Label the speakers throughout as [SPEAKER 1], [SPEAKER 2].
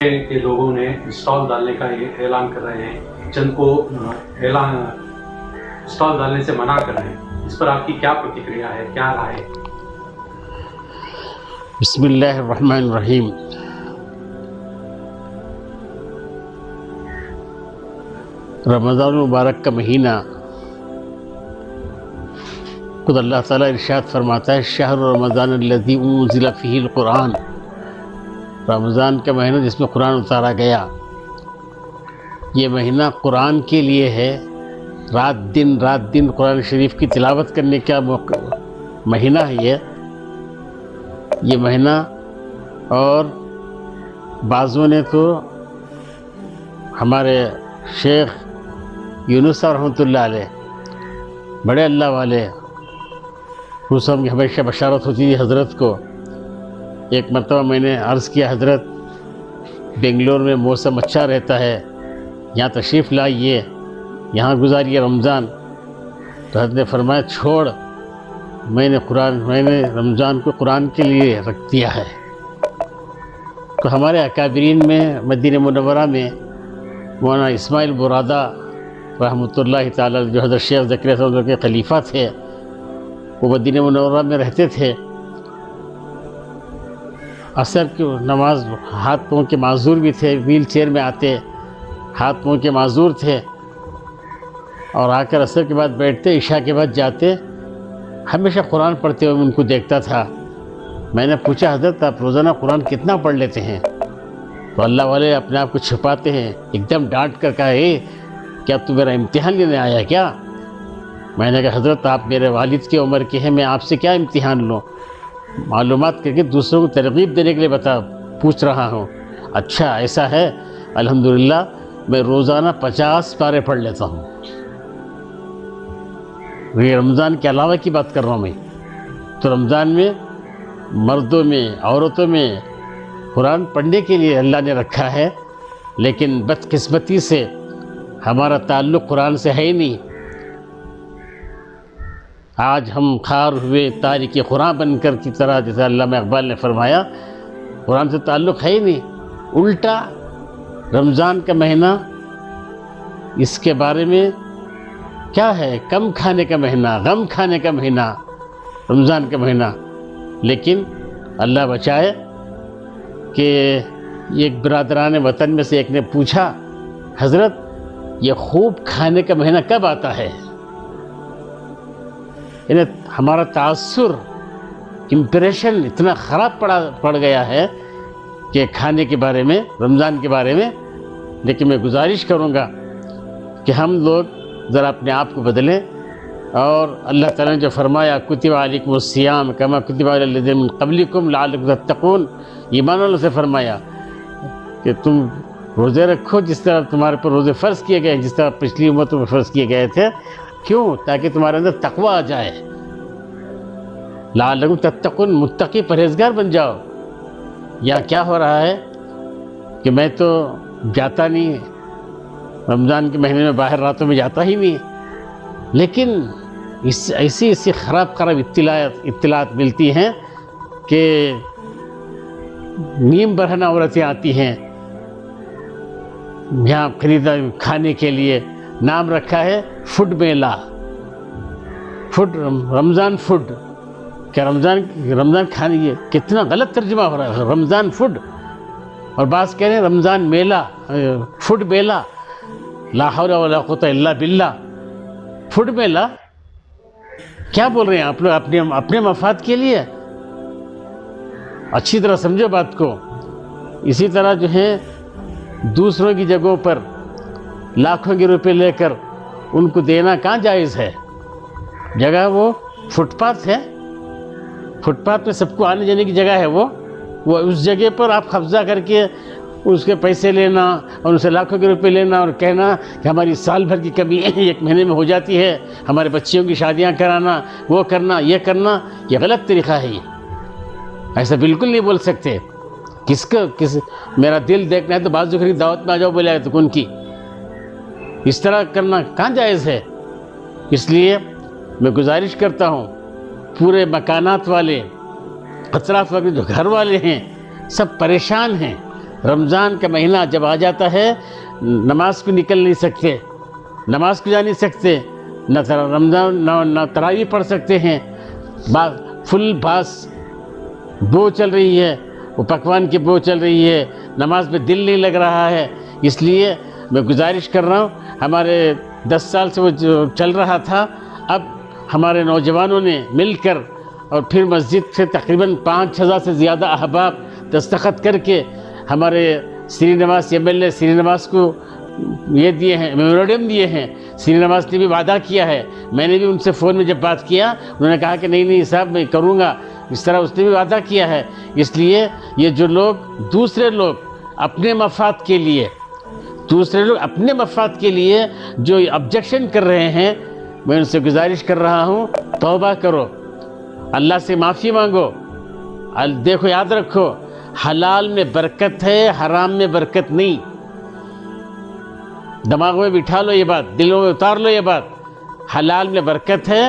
[SPEAKER 1] کے لوگوں نے اسٹال ڈالنے کا اعلان کر رہے ہیں، جن کو اعلان اسٹال ڈالنے سے منع کر رہے ہیں، اس پر آپ کی کیا پرتکریا ہے، کیا رائے ہے؟
[SPEAKER 2] بسم اللہ الرحمن الرحیم۔ رمضان المبارک کا مہینہ، خود اللہ تعالیٰ ارشاد فرماتا ہے شہر رمضان الذی انزل فیہ القرآن، رمضان کا مہینہ جس میں قرآن اتارا گیا۔ یہ مہینہ قرآن کے لیے ہے، رات دن قرآن شریف کی تلاوت کرنے کا مہینہ ہے یہ مہینہ۔ اور بعضوں نے تو ہمارے شیخ یونس رحمۃ اللہ علیہ، بڑے اللہ والے، حسن کی ہمیشہ بشارت ہوتی تھی حضرت کو۔ ایک مرتبہ میں نے عرض کیا حضرت بنگلور میں موسم اچھا رہتا ہے، یہاں تشریف لائیے، یہاں گزاریے رمضان۔ تو حضرت نے فرمایا چھوڑ، میں نے رمضان کو قرآن کے لیے رکھ دیا ہے۔ تو ہمارے اکابرین میں مدینہ منورہ میں مولانا اسماعیل برادہ رحمۃ اللہ تعالیٰ، جو حضرت شیخ زکریا صاحب کے خلیفہ تھے، وہ مدینہ منورہ میں رہتے تھے۔ عصر کی نماز، ہاتھ پاؤں کے معذور بھی تھے، ویل چیئر میں آتے، ہاتھ پاؤں کے معذور تھے، اور آ کر عصر کے بعد بیٹھتے، عشاء کے بعد جاتے، ہمیشہ قرآن پڑھتے ہوئے ان کو دیکھتا تھا۔ میں نے پوچھا حضرت آپ روزانہ قرآن کتنا پڑھ لیتے ہیں؟ تو اللہ والے اپنے آپ کو چھپاتے ہیں، ایک دم ڈانٹ کر کہا کیا تو میرا امتحان لینے آیا کیا؟ میں نے کہا حضرت آپ میرے والد کی عمر کے ہیں، میں آپ سے کیا امتحان لوں؟ معلومات کر کے دوسروں کو ترغیب دینے کے لیے پوچھ رہا ہوں۔ اچھا ایسا ہے، الحمدللہ میں روزانہ 50 پارے پڑھ لیتا ہوں۔ یہ رمضان کے علاوہ کی بات کر رہا ہوں میں۔ تو رمضان میں مردوں میں عورتوں میں قرآن پڑھنے کے لیے اللہ نے رکھا ہے، لیکن بدقسمتی سے ہمارا تعلق قرآن سے ہے ہی نہیں۔ آج ہم خار ہوئے تارک قرآن بن کر کی طرح، جیسے علامہ اقبال نے فرمایا، قرآن سے تعلق ہے ہی نہیں۔ الٹا رمضان کا مہینہ، اس کے بارے میں کیا ہے؟ کم کھانے کا مہینہ، غم کھانے کا مہینہ رمضان کا مہینہ۔ لیکن اللہ بچائے کہ ایک برادران وطن میں سے ایک نے پوچھا حضرت یہ خوب کھانے کا مہینہ کب آتا ہے؟ یعنی ہمارا تاثر، امپریشن اتنا خراب پڑ گیا ہے کہ کھانے کے بارے میں، رمضان کے بارے میں۔ لیکن میں گزارش کروں گا کہ ہم لوگ ذرا اپنے آپ کو بدلیں، اور اللہ تعالیٰ نے جو فرمایا کتب علیکم الصیام کما کتب علی الذین من قبلکم لعلکم تتقون، ایمان والوں سے فرمایا کہ تم روزے رکھو جس طرح تمہارے پر روزے فرض کیے گئے، جس طرح پچھلی امتوں میں فرض کیے گئے تھے۔ کیوں؟ تاکہ تمہارے اندر تقوی آ جائے، لعلکم تتقون، متقی پرہیزگار بن جاؤ۔ یا کیا ہو رہا ہے کہ میں تو جاتا نہیں رمضان کے مہینے میں، باہر راتوں میں جاتا ہی نہیں، لیکن ایسی خراب اطلاعات ملتی ہیں کہ نیم برہنہ عورتیں آتی ہیں یہاں خریدا کھانے کے لیے، نام رکھا ہے فوڈ میلہ، رمضان فوڈ۔ کیا رمضان کھانے، یہ کتنا غلط ترجمہ ہو رہا ہے، رمضان فوڈ۔ اور بعض کہہ رہے ہیں رمضان میلہ، فوڈ میلہ، لا حول ولا قوت الا باللہ، فوڈ میلہ کیا بول رہے ہیں آپ لوگ اپنے مفاد کے لیے؟ اچھی طرح سمجھو بات کو۔ اسی طرح جو ہے دوسروں کی جگہوں پر لاکھوں کے روپے لے کر ان کو دینا کہاں جائز ہے؟ جگہ وہ فٹ پاتھ ہے، فٹ پاتھ پہ سب کو آنے جانے کی جگہ ہے، وہ اس جگہ پر آپ قبضہ کر کے اس کے پیسے لینا اور اسے لاکھوں کے روپے لینا اور کہنا کہ ہماری سال بھر کی کمی ایک مہینے میں ہو جاتی ہے، ہمارے بچیوں کی شادیاں کرانا، وہ کرنا، یہ کرنا، یہ غلط طریقہ ہے۔ یہ ایسا بالکل نہیں بول سکتے۔ میرا دل دیکھنا ہے تو بعض کی دعوت میں آ جاؤ بولے تو کن کی، اس طرح کرنا کہاں جائز ہے؟ اس لیے میں گزارش کرتا ہوں پورے مکانات والے، اطراف والے جو گھر والے ہیں سب پریشان ہیں، رمضان کا مہینہ جب آ جاتا ہے نماز کو نکل نہیں سکتے، نماز کو جا نہیں سکتے، نہ رمضان نہ تراویح پڑھ سکتے ہیں، فل باس بو چل رہی ہے، وہ پکوان کی بو چل رہی ہے، نماز میں دل نہیں لگ رہا ہے۔ اس لیے میں گزارش کر رہا ہوں، ہمارے 10 سال سے وہ جو چل رہا تھا، اب ہمارے نوجوانوں نے مل کر اور پھر مسجد سے تقریباً 5000 سے زیادہ احباب دستخط کر کے ہمارے سری نواس MLA سری نواس کو یہ دیے ہیں، میمورنڈم دیے ہیں۔ سری نواس نے بھی وعدہ کیا ہے، میں نے بھی ان سے فون میں جب بات کیا انہوں نے کہا کہ نہیں صاحب میں کروں گا، اس طرح اس نے بھی وعدہ کیا ہے۔ اس لیے یہ جو لوگ دوسرے لوگ اپنے مفاد کے لیے جو آبجیکشن کر رہے ہیں، میں ان سے گزارش کر رہا ہوں توبہ کرو، اللہ سے معافی مانگو۔ دیکھو یاد رکھو، حلال میں برکت ہے، حرام میں برکت نہیں۔ دماغ میں بٹھا لو یہ بات، دلوں میں اتار لو یہ بات، حلال میں برکت ہے،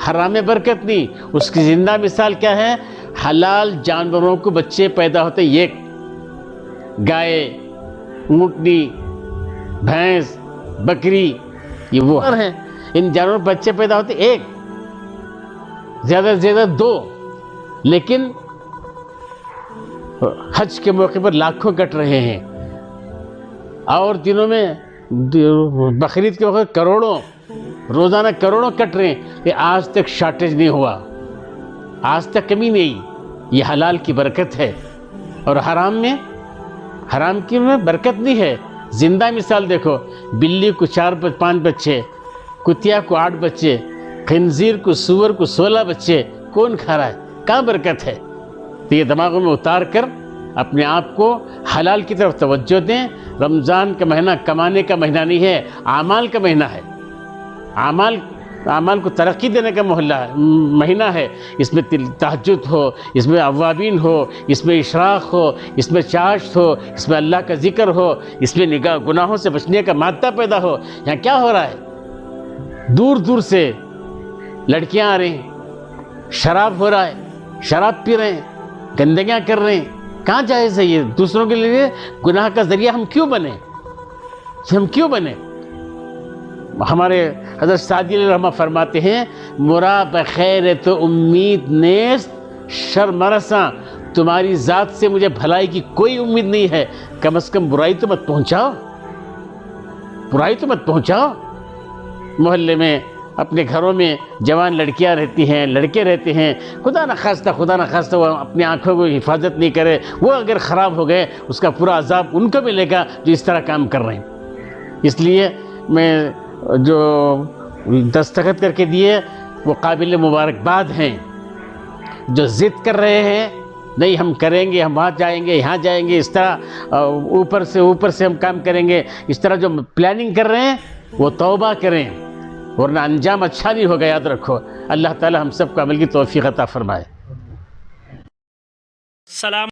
[SPEAKER 2] حرام میں برکت نہیں۔ اس کی زندہ مثال کیا ہے؟ حلال جانوروں کو بچے پیدا ہوتے، ایک گائے، اونٹنی، بھینس، بکری، یہ وہ ہیں، ان جانوروں کو بچے پیدا ہوتے ایک، زیادہ سے زیادہ 2، لیکن حج کے موقع پر لاکھوں کٹ رہے ہیں، اور دنوں میں بقرعید کے وقت کروڑوں، روزانہ کروڑوں کٹ رہے ہیں۔ یہ آج تک شارٹیج نہیں ہوا، آج تک کمی نہیں۔ یہ حلال کی برکت ہے، اور حرام کی میں برکت نہیں ہے۔ زندہ مثال دیکھو، بلی کو 4-5 بچے، کتیا کو 8 بچے، خنزیر کو، سور کو 16 بچے، کون کھا رہا ہے؟ کہاں برکت ہے؟ تو یہ دماغوں میں اتار کر اپنے آپ کو حلال کی طرف توجہ دیں۔ رمضان کا مہینہ کمانے کا مہینہ نہیں ہے، اعمال کا مہینہ ہے، اعمال کو ترقی دینے کا مہینہ ہے۔ اس میں تہجد ہو، اس میں اوابین ہو، اس میں اشراق ہو، اس میں چاشت ہو، اس میں اللہ کا ذکر ہو، اس میں گناہوں سے بچنے کا مادہ پیدا ہو۔ یہاں کیا ہو رہا ہے؟ دور دور سے لڑکیاں آ رہی ہیں، شراب ہو رہا ہے، شراب پی رہے ہیں، گندگیاں کر رہے ہیں۔ کہاں جائز ہے یہ؟ دوسروں کے لیے گناہ کا ذریعہ ہم کیوں بنے؟ ہمارے حضرت سعدی علیہ الرحمہ فرماتے ہیں، مرا بخیر تو امید نیست، شر مرساں، تمہاری ذات سے مجھے بھلائی کی کوئی امید نہیں ہے، کم از کم برائی تو مت پہنچاؤ۔ محلے میں، اپنے گھروں میں جوان لڑکیاں رہتی ہیں، لڑکے رہتے ہیں، خدا نخواستہ وہ اپنی آنکھوں کو حفاظت نہیں کرے، وہ اگر خراب ہو گئے اس کا پورا عذاب ان کو ملے گا جو اس طرح کام کر رہے ہیں۔ اس لیے میں جو دستخط کر کے دیے وہ قابل مبارکباد ہیں۔ جو ضد کر رہے ہیں نہیں ہم کریں گے، ہم وہاں جائیں گے، یہاں جائیں گے، اس طرح اوپر سے ہم کام کریں گے، اس طرح جو پلاننگ کر رہے ہیں وہ توبہ کریں، ورنہ انجام اچھا نہیں ہوگا۔ یاد رکھو، اللہ تعالی ہم سب کو عمل کی توفیق عطا فرمائے۔
[SPEAKER 3] سلام